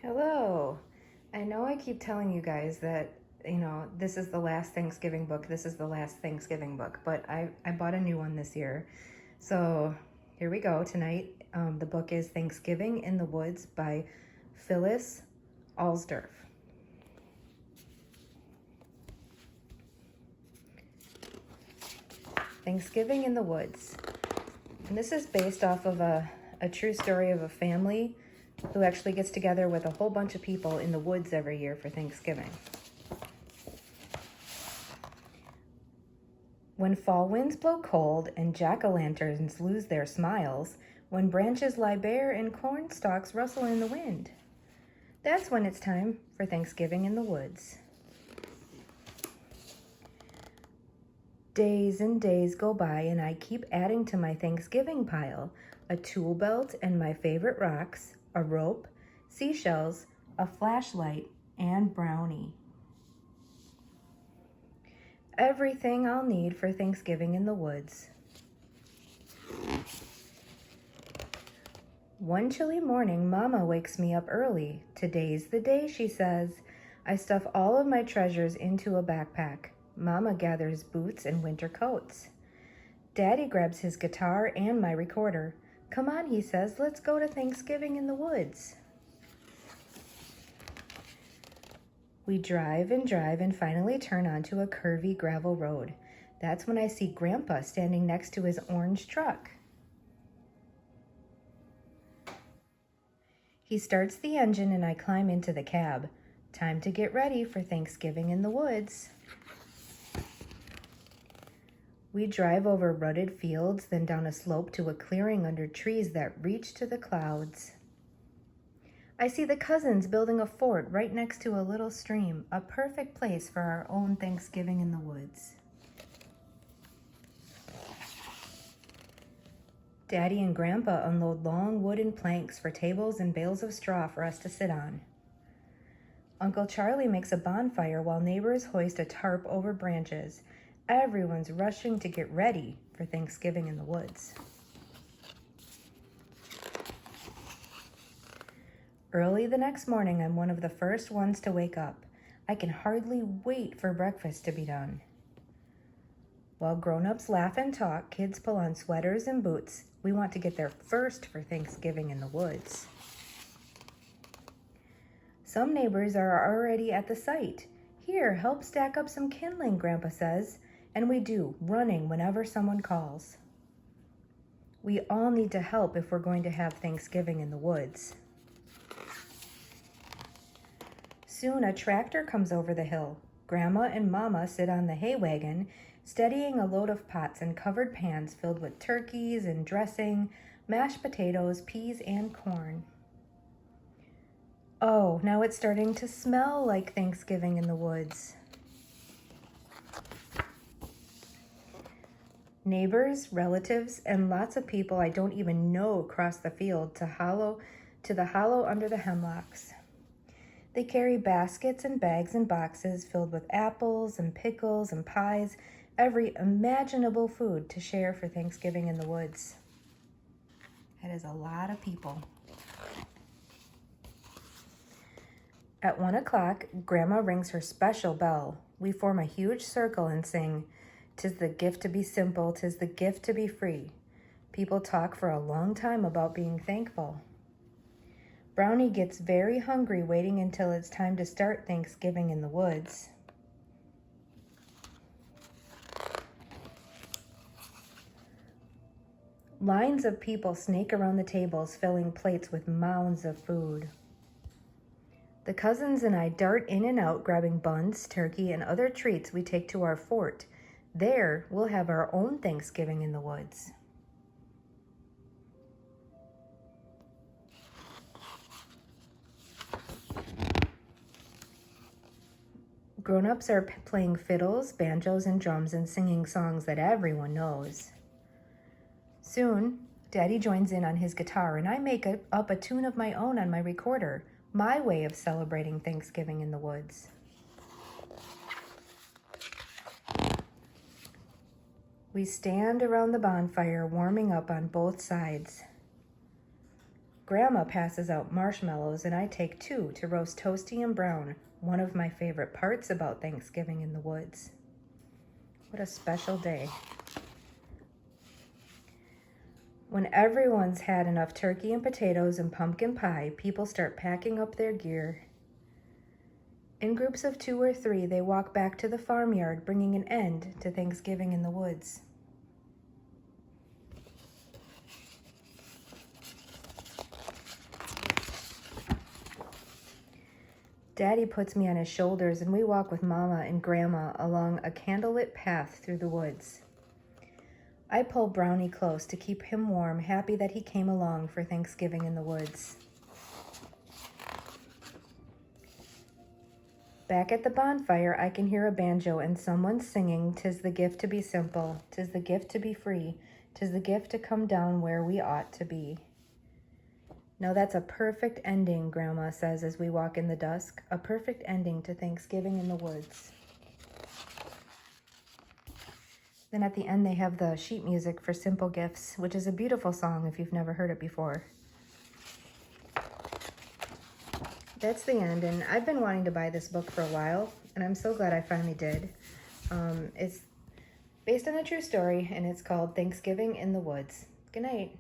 Hello. I know I keep telling you guys that, this is the last Thanksgiving book, this is the last Thanksgiving book, but I bought a new one this year. So here we go tonight. The book is Thanksgiving in the Woods by Phyllis Alsdorf. Thanksgiving in the Woods. And this is based off of a true story of a family who actually gets together with a whole bunch of people in the woods every year for Thanksgiving. When fall winds blow cold and jack-o'-lanterns lose their smiles, when branches lie bare and corn stalks rustle in the wind, that's when it's time for Thanksgiving in the woods. Days and days go by and I keep adding to my Thanksgiving pile a tool belt and my favorite rocks, a rope, seashells, a flashlight, and brownie. Everything I'll need for Thanksgiving in the woods. One chilly morning, Mama wakes me up early. Today's the day, she says. I stuff all of my treasures into a backpack. Mama gathers boots and winter coats. Daddy grabs his guitar and my recorder. Come on, he says, let's go to Thanksgiving in the woods. We drive and finally turn onto a curvy gravel road. That's when I see Grandpa standing next to his orange truck. He starts the engine and I climb into the cab. Time to get ready for Thanksgiving in the woods. We drive over rutted fields, then down a slope to a clearing under trees that reach to the clouds. I see the cousins building a fort right next to a little stream, a perfect place for our own Thanksgiving in the woods. Daddy and Grandpa unload long wooden planks for tables and bales of straw for us to sit on. Uncle Charlie makes a bonfire while neighbors hoist a tarp over branches. Everyone's rushing to get ready for Thanksgiving in the woods. Early the next morning, I'm one of the first ones to wake up. I can hardly wait for breakfast to be done. While grown-ups laugh and talk, kids pull on sweaters and boots. We want to get there first for Thanksgiving in the woods. Some neighbors are already at the site. Here, help stack up some kindling, Grandpa says. And we do, running whenever someone calls. We all need to help if we're going to have Thanksgiving in the woods. Soon a tractor comes over the hill. Grandma and Mama sit on the hay wagon, steadying a load of pots and covered pans filled with turkeys and dressing, mashed potatoes, peas, and corn. Oh, now it's starting to smell like Thanksgiving in the woods. Neighbors, relatives, and lots of people I don't even know cross the field to the hollow under the hemlocks. They carry baskets and bags and boxes filled with apples and pickles and pies, every imaginable food to share for Thanksgiving in the woods. That is a lot of people. At 1 o'clock, Grandma rings her special bell. We form a huge circle and sing, "'Tis the gift to be simple, 'tis the gift to be free." People talk for a long time about being thankful. Brownie gets very hungry waiting until it's time to start Thanksgiving in the woods. Lines of people snake around the tables, filling plates with mounds of food. The cousins and I dart in and out, grabbing buns, turkey, and other treats we take to our fort. There, we'll have our own Thanksgiving in the woods. Grown-ups are playing fiddles, banjos, and drums and singing songs that everyone knows. Soon, Daddy joins in on his guitar and I make up a tune of my own on my recorder, my way of celebrating Thanksgiving in the woods. We stand around the bonfire, warming up on both sides. Grandma passes out marshmallows, and I take 2 to roast Toasty and Brown, one of my favorite parts about Thanksgiving in the woods. What a special day. When everyone's had enough turkey and potatoes and pumpkin pie, people start packing up their gear. In groups of 2 or 3, they walk back to the farmyard, bringing an end to Thanksgiving in the woods. Daddy puts me on his shoulders, and we walk with Mama and Grandma along a candlelit path through the woods. I pull Brownie close to keep him warm, happy that he came along for Thanksgiving in the woods. Back at the bonfire, I can hear a banjo and someone singing, "'Tis the gift to be simple, 'tis the gift to be free, 'tis the gift to come down where we ought to be." Now that's a perfect ending, Grandma says as we walk in the dusk, a perfect ending to Thanksgiving in the woods. Then at the end they have the sheet music for Simple Gifts, which is a beautiful song if you've never heard it before. That's the end, and I've been wanting to buy this book for a while, and I'm so glad I finally did. It's based on a true story, and it's called Thanksgiving in the Woods. Good night.